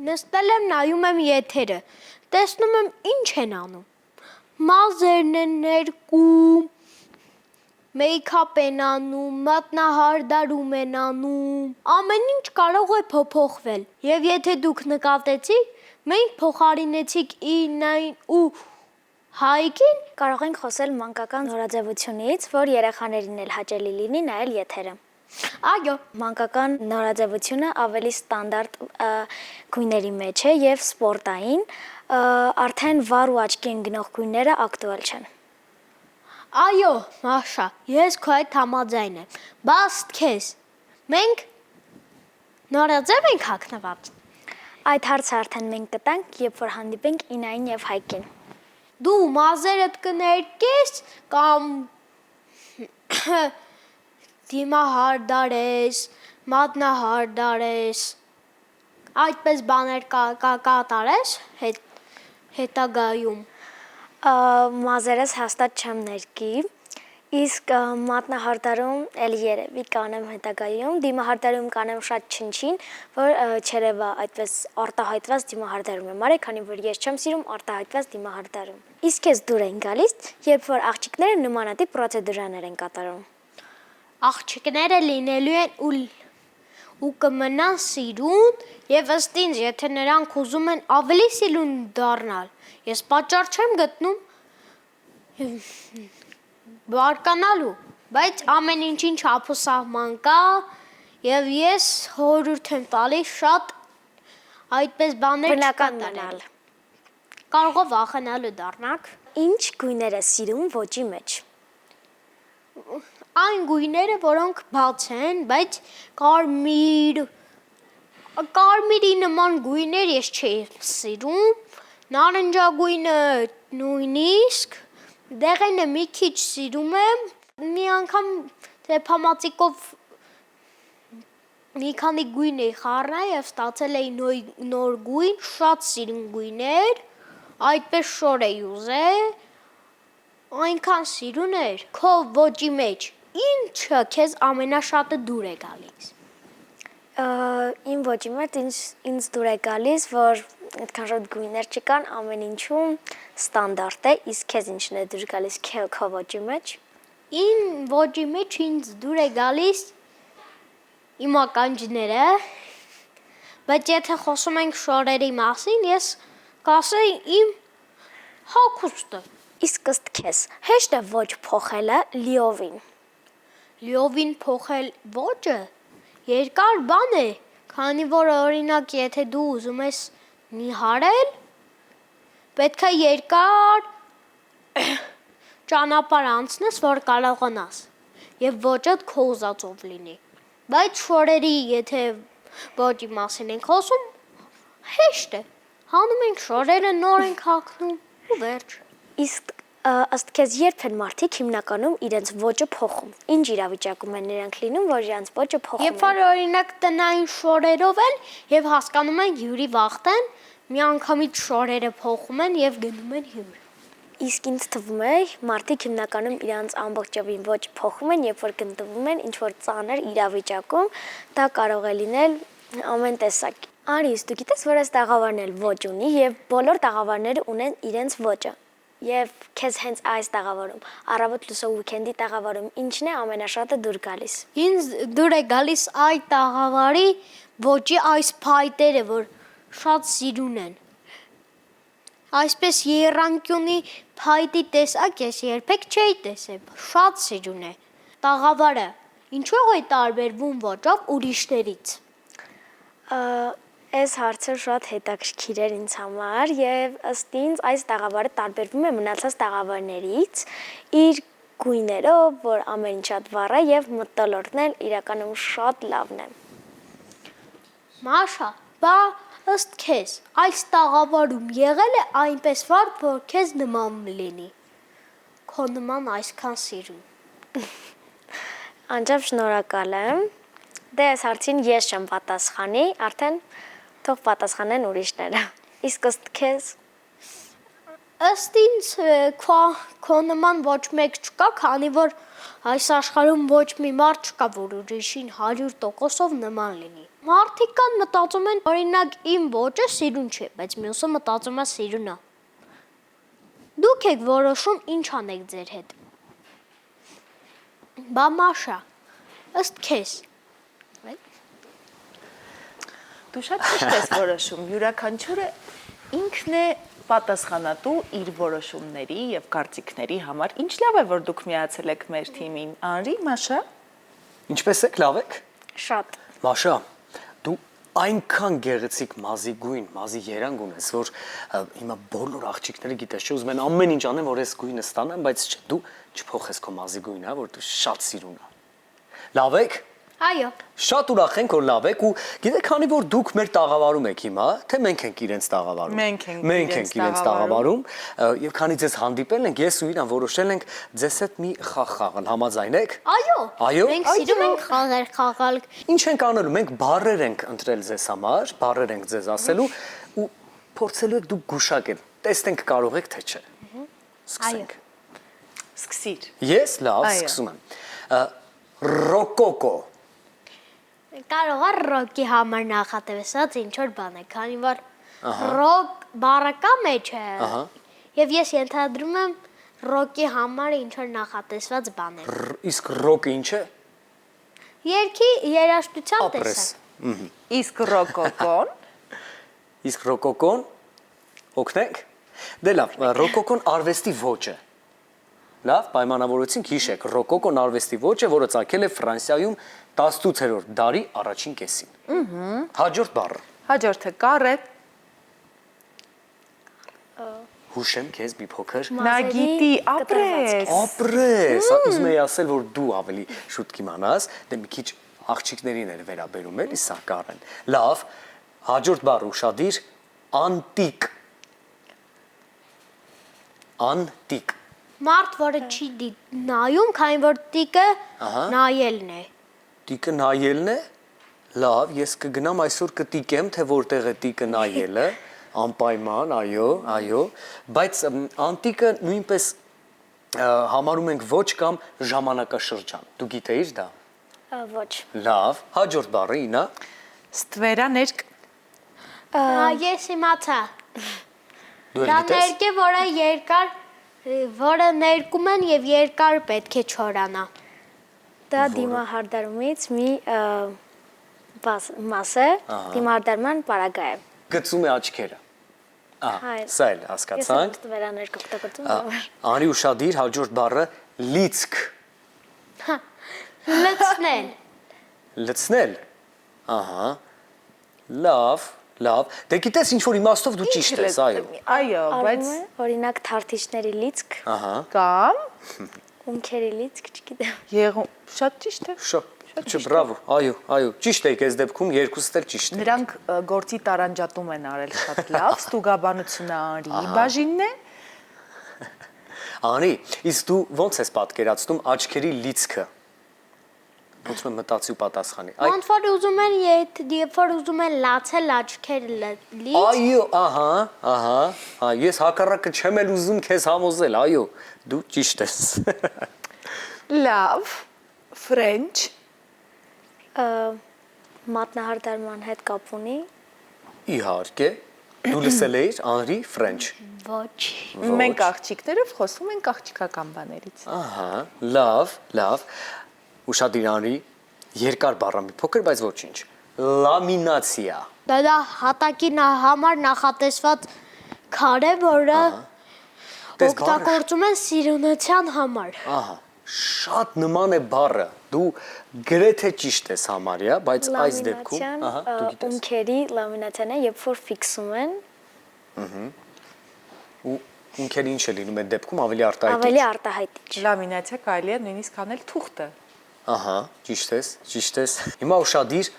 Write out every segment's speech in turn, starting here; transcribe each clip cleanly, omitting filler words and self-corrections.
Նստել եմ, նայում եմ եթերը, տեսնում եմ ինչ են անում, մազերն են ներկում, մեյքափ են անում, մատնահարդարում են անում, ամեն ինչ կարող է փոփոխվել, և եթե դուք նկատեցիք, մենք փոխարինեցիք ինային ու հայկին, կարող ենք խոսել մանկական նորաձևությունից, որ երեխաներին էլ հաճելի լինի նայել եթերը։ Այո, Մանկական նորաձևությունը ավելի ստանդարտ գույների մեջ է և սպորտային, արդեն վառ ու աչքի են գնող գույները ակտուալ չեն։ այո, Մաշա, ես քո հետ համաձայն եմ, բաստ քեզ, մենք նորաձև ենք հագնված։ Այդ հարցը արդեն մենք կտանք, երբ որ հանդիպենք Ինային և Հայկին։ Դու մազերդ կներկես կամ դիմահարդարես, մատնահարդարես, այդպես բաներ կատարես հետագայում։ Մազերս հաստատ չեմ ներկի, իսկ մատնահարդարում էլ երևի կանեմ հետագայում, դիմահարդարում կանեմ շատ չնչին, որ չերևա այդպես արտահայտված դիմահարդարում եմ արել, քանի որ ես չեմ սիրում արտահայտված դիմահարդարում։ Իսկ քեզ դուր են գալիս, երբ որ աղջիկները նմանատիպ պրոցեդուրաներ են կատարում։ Աղջիկները լինելու են ու կմնան սիրուն, և ըստ ինձ, եթե նրանք ուզում են ավելի սիրուն դառնալ, ես պատճառ չեմ գտնում բարկանալու, բայց ամեն ինչին չափ ու սահման կա, և ես խորհուրդ եմ տալիս շատ այդպես բաներ չկատարել։ Կարող է վախենալու դառնաք։ Ինչ գույներ ես սիրում ոճի մեջ։ Այն գույները, որոնք բաց են, բայց կարմիրի նման գույներ ես չէի սիրում, նարնջագույնը նույնիսկ, դեղենը մի քիչ սիրում եմ, մի անգամ թեփամածիկով մի քանի գույն էի խառնել և ստացել էի նոր գույն, շատ սիրուն գույներ, այդպես շոր էի ուզել, այնքան սիրուն էր, քո ոճի մեջ, ինչը քեզ ամենաշատը դուր է գալիս։ Իմ ոճի մեջ ինձ դուր է գալիս, որ այդքան շատ գույներ չկան, ամեն ինչում ստանդարտ է, իսկ քեզ ինչն է դուր գալիս քո ոճի մեջ։ Իմ ոճի մեջ ինձ դուր է գալիս իմ ականջները, բայց եթե խոսում ենք շորերի մասին, ես կասեի իմ հագուստը։ Իսկ ըստ քեզ հեշտ է ոճ փոխելը լիովին։ Լիովին փոխել ոճը երկար բան է, քանի որ օրինակ եթե դու ուզում ես նիհարել, պետք է երկար ճանապարհ անցնես, որ կարողանաս, և ոճդ քո ուզածով լինի, բայց շորերի եթե ոճի մասին ենք խոսում, հեշտ է, հանում ենք շորերը, նոր ենք հագնում ու վերջ։ Իսկ ըստ քեզ երբ են մարդիկ հիմնականում իրենց ոճը փոխում։ Ինչ իրավիճակում են նրանք լինում, որ իրենց ոճը փոխում են։ Երբ որ օրինակ տնային շորերով են և հասկանում են հյուրի վախտեն, միանգամից շորերը փոխում են և գնում են հյուր։ Իսկ ինձ թվում է մարդիկ հիմնականում իրենց ամբողջովին ոճ փոխում են, երբ որ գտնվում են ինչ-որ ծանր իրավիճակում, դա կարող է լինել ամեն տեսակ։ Արիս, դու գիտես, որ այս տաղավարն էլ ոճ ունի և բոլոր տաղավարները ունեն իրենց ոճը։ Եվ քեզ հենց այս տաղավարում, առավոտ լուսո ուիկենդի տաղավարում, ինչն է ամենաշատը դուր գալիս։ Ինձ դուր է գալիս այդ տաղավարի ոճի այս փայտերը, որ շատ սիրուն են։ Այսպես եռանկյունի փայտի տեսակ ես երբեք չէի տեսել, շատ սիրուն է։ Տաղավարը ինչու է տարբերվում ոճով ուրիշներից։ Այս հարցը շատ հետաքրքիր էր ինձ համար և ըստ ինձ այս տաղավարը տարբերվում է մնացած տաղավարներից իր գույներով, որ ամեն ինչ շատ վառ է և մթնոլորտն էլ իրականում շատ լավն է։ Մաշա, բա ըստ քեզ այս տաղավարում եղել է այնպես վառ, որ քեզ նման լինի, քո նման այսքան սիրուն։ Անչափ շնորհակալ եմ։ Դե այս հարցին ես չեմ պատասխանի, արդեն թող պատասխանեն ուրիշները։ Իսկ ըստ քեզ։ Ըստ ինձ քո նման ոչ մեկ չկա, քանի որ այս աշխարհում ոչ մի մարդ չկա, որ ուրիշին 100%-ով նման լինի։ Մարդիկ կան մտածում են, օրինակ իմ ոճը սիրուն չէ, բայց մյուսը մտածում է սիրուն է։ Դուք եք որոշում ինչ անեք ձեր հետ։ Բա Մաշա, ըստ քեզ։ Դու շատ ճիշտ ես որոշում, յուրաքանչյուրը ինքն է պատասխանատու իր որոշումների եւ կարծիքների համար։ Ինչ լավ է, որ դուք միացել եք մեր թիմին։ Անրի, Մաշա։ Ինչպես եք, լավ եք։ Շատ։ Մաշա, դու այնքան գեղեցիկ մազի գույն, մազի երանգ ունես, որ հիմա բոլոր աղջիկները գիտես, չէ, ուզում են ամեն ինչ անեն, որ այս գույնը ստանան, բայց չէ, դու չփոխես քո մազի գույնը, հա, որ դու շատ սիրուն ես։ Լավ եք։ Այո։ Շատ ուրախ ենք, որ լավ եք ու գիտեք, քանի որ դուք մեր տաղավարում եք հիմա, թե մենք ենք իրենց տաղավարում։ Մենք ենք իրենց տաղավարում, եւ քանի ձեզ հանդիպել ենք, ես ու Իրան որոշել ենք ձեզ հետ մի խաղ խաղալ, համաձայն եք։ Այո։ Այո։ Մենք սիրում ենք խաղալ։ Ինչ ենք անելու, մենք բառեր ենք ընտրել ձեզ համար, բառեր ենք ձեզ ասելու ու փորձելու եք դուք գուշակել։ Տեսնենք կարող եք թե չէ։ Սկսենք։ Սկսիր։ Ես լավ, Այո։ սկսում եմ։ Ռոկոկո։ Կարող է ռոկի համար նախատեսված ինչ որ բան է, քանի որ ռոկ բառը կա մեջը։ Եվ ես ենթադրում եմ ռոկի համար ինչ որ նախատեսված բան է։ Իսկ ռոկը ինչ է։ Երգի երաժշտության Ապրես։ տեսակ։ Իսկ ռոկոկոն։ Իսկ ռոկոկոն օգնենք։ Դե լավ, ռոկոկոն արվեստի ոճ է։ Լավ, պայմանավորեցինք հիշեք, ռոկոկոն արվեստի ոճ է, որը ծագել է Ֆրանսիայում 18-րդ դարի առաջին կեսին։ Հաջորդ բառը։ Հաջորդը կառը։ Հուշեմ քեզ մի փոքր։ Նա գիտի ապրես։ Ապրես, ուզում եի ասել, որ դու ավելի շուտ կիմանաս, դե մի քիչ աղջիկներին էր վերաբերում էլի սա կառեն։ Լավ, հաջորդ բառը ուշադիր, անտիկ։ Անտիկ։ Մարդ, որը չի նայում, քանի որ տիկը նայելն է։ Տիկը նայելն է։ Լավ, ես կգնամ այսօր կտիկեմ, թե որտեղ է տիկը նայելը, անպայման, այո, բայց անտիկը նույնպես համարում ենք ոչ կամ ժամանակաշրջան։ Դու գիտեիր դա։ Ոչ։ Լավ, հաջորդ բառը ինա։ Ստվերաներկ։ Ես իմացա։ Դու Դա էլ գիտես։ ներք է, որը երկար, որը ներկում են եւ երկար պետք է չորանա։ Դա դիմահարդարումից մի մաս է, դիմահարդարման պարագա է։ Գծում է աչքերը։ Հայ։ Սա էլ Ես հասկացանք։ ստվերաներ կօգտագործում։ Անի ուշադիր, հաջորդ բառը լիցք։ Լցնել։ Լցնել։ Ահա։ Լավ։ Դե գիտես ինչ որ իմաստով դու ճիշտ ես, այո։ Այո, բայց Օրինակ թարթիչների լիցք, Ահա։ կամ ունքերի լիցք, չգիտեմ։ եղում շատ ճիշտ է։ Չէ, բրավո։ Այո, ճիշտ եք այս դեպքում երկուստ էլ ճիշտ եք։ Նրանք գործի տարանջատում են արել շատ լավ, ստուգաբանությունը Անրի բաժինն է։ Անի, իսկ դու ո՞նց ես պատկերացնում աչքերի լիցքը։ Ոնց եմ մտածի ու պատասխանի։ Ոնց որ ուզում են, երբ որ ուզում են լացել աչքերը լից։ Այո, ահա, ես հակառակը չեմ էլ ուզում քեզ համոզել, այո, դու ճիշտ ես։ Լավ, French, Մատնահարդարման հետ կապ ունի։ Իհարկե, դու լսել էիր Անրի French։ Ոչ։ մենք աղջիկներով խոսում ենք աղջիկական բաներից։ Ահա, լավ։ Ուշադիր Անրի, երկար բառը մի փոքր, բայց ոչինչ։ Լամինացիա։ Դա հատակի համար նախատեսված քար է, որը Տես բառը օգտագործում են սիրունության համար։ Ահա, շատ նման է բառը։ Դու գրեթե ճիշտ ես համարյա, բայց այս դեպքում, դու գիտես։ Ունքերի լամինացիան է, երբ որ ֆիքսում են, Ու ունքերի ինչ է լինում այդ դեպքում ավելի արտահայտիչ։ ավելի արտահայտիչ։ Լամինացիա կարելի է նույնիսկ անել թուղթը։ Ահա, ճիշտ ես։ Հիմա ուշադիր,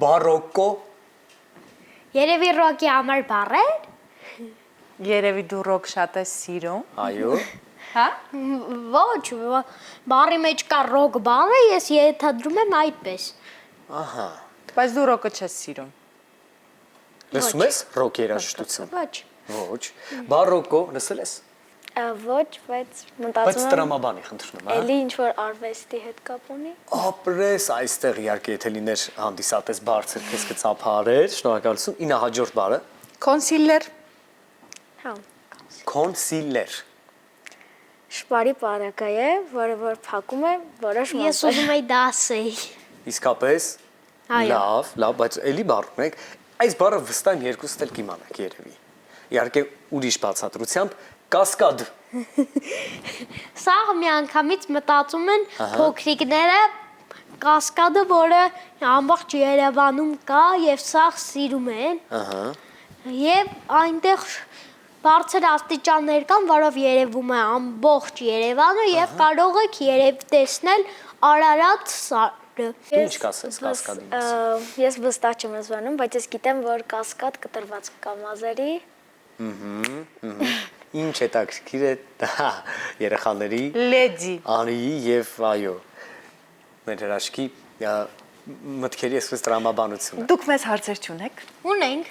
բարոկո, Երևի ռոկի համար բառ է։ Երևի դու ռոք շատ ես սիրում։ այո, Հա? Ոչ, բառի մեջ կա ռոկ բառը, ես ենթադրում եմ այդպես։ ահա։ Բայց դու ռոկը չես սիրում։ Լսում ես ռոք երաժշտություն։ Ոչ։ Ոչ։ Բարոկո, լսել ես։ Ոչ, բայց Բայց մտածում եմ տրամաբանի խնդրում, հա։ էլի ինչ որ արվեստի հետ կապ ունի։ Ապրես այստեղ իհարկե եթե լիներ հանդիսատես բարձր, քեզ կծափարեր, շնորհակալություն։ Ինա հաջորդ բառը Կոնսիլեր, Հա։ կոնսիլեր։ Շպարի պարագա է, որը որ փակում է որոշ Ես ուզում եի դա ասեի։ Իսկապես Այո։ լավ, բայց էլի բառ ունենք։ Այս բառը վստահ եմ երկուստ էլ կիմանաք երևի։ Իհարկե ուրիշ բացատրությամբ կասկադ։ Սա միանգամից մտածում են փոքրիկները կասկադը, որը ամբողջ Երևանում կա եւ սա սիրում են։ Ահա։ Եվ այնտեղ բարձր աստիճաններ կան, որով երևում է ամբողջ Երևանը եւ կարող եք երև տեսնել Արարատ սարը։ Ինչ կասես կասկադի մասին։ Ես վստահ չեմ զանում, բայց ես գիտեմ, որ կասկադ կտրված կա մազերի։ Ինչ է տաքսիկիր է դա երեխաների լեդի։ Անիի եւ այո մեր հրաշքի մտքերի այսպես տրամաբանությունը։ Դուք մեզ հարցեր չունեք։ Ունենք։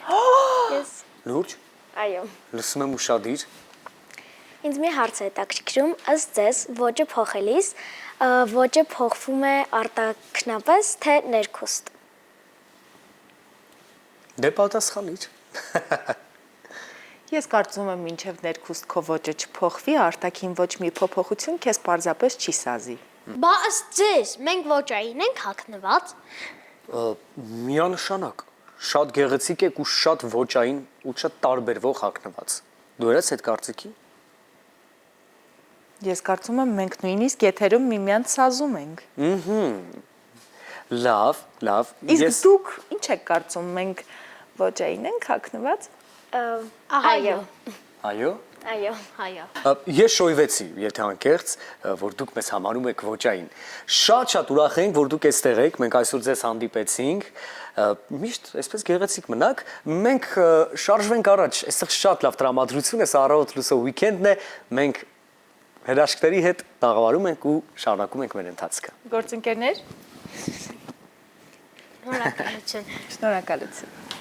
Ես Լուրջ այո։ լսում եմ ուշադիր։ Ինձ մի հարց է տակշիկրում, ըստ ձեզ ոճը փոխելիս ոճը փոխվում է արտաքնապես թե ներքուստ։ Դե պատասխանիր։ Ես կարծում եմ մինչև ներքուստ քո ոճը չփոխվի, արտաքին ոչ մի փոփոխություն քեզ պարզապես չի սազի։ Բա ըստ ձեզ մենք ոճային ենք հագնված։ Միանշանակ շատ գեղեցիկ եք ու շատ ոճային ու շատ տարբերվող հագնված։ Դու ես այդ կարծիքի։ Ես կարծում եմ մենք նույնիսկ եթերում միմյանց սազում ենք։ Լավ, Իսկ դուք ինչ եք կարծում, մենք ոճային ենք հագնված։ Այո։ Այո։ Այո։ Այո։ Ես շոյվեցի, եթե անկեղծ, որ դուք մեզ համարում եք ոճային։ Շատ ուրախ ենք, որ դուք այստեղ եք, մենք այսօր ձեզ հանդիպեցինք։ Միշտ այսպես գեղեցիկ մնաք։ Մենք շարժվենք առաջ, այստեղ շատ լավ տրամադրություն է, սա առավոտ լուսո weekend-ն է։ Մենք հրաշքների հետ տաղավարում ենք ու շարունակում ենք մեր ընթացքը։ Գործընկերներ, Շնորհակալություն։ շնորհակալություն։